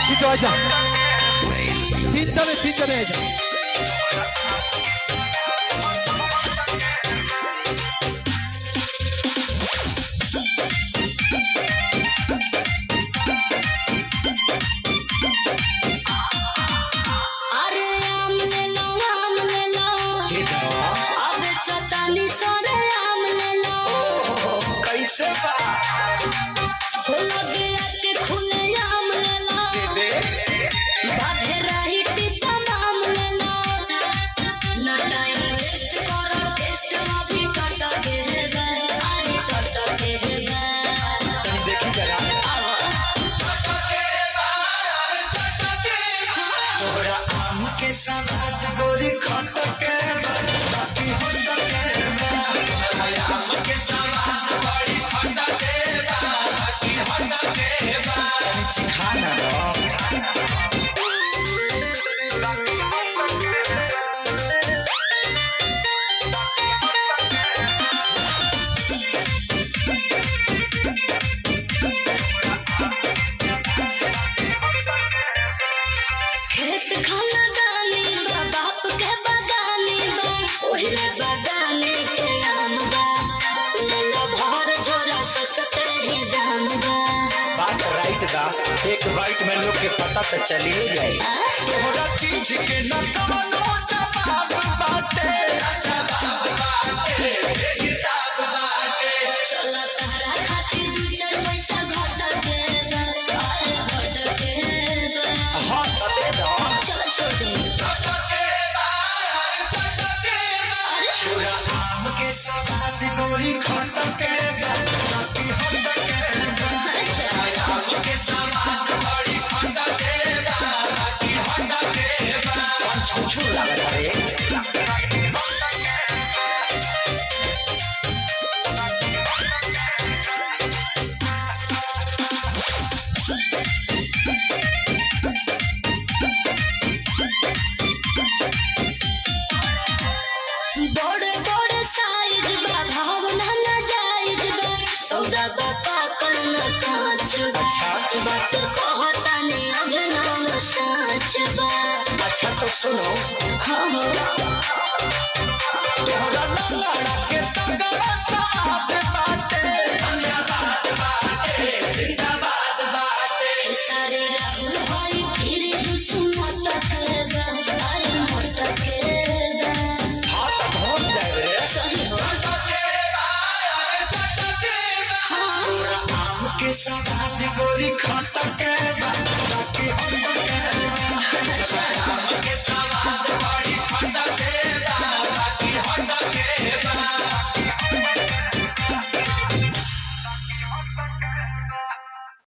Tito aja. Tintane aja. एक bite में लोग के पता तो चली जाए तोहरा चीज के न कवनो जवाब बाटे हिसाब बाटे चला तहरा खातिर दू चार पैसा घट के हां तो दे दो चला छोड़ दे पूरा आम के साथ गोरी खट के बाकी हट के अच्छा आम के साथ बड़ी खट के बाकी हट के छुछू लागत रे बात कहता ने अभिनव सच बा अच्छा तो सुनो हाँ हो तोहरा लड़ा के तगड़ा साथ बाटे जिंदाबाद बाटे सारे राहुल भाई फिर जुसु मटक बा अरे मटक बा हां तो भोट जाए रे सही हो हाँ पूरा आम के साथ गोरी खट के बाकी हट के अच्छा आम के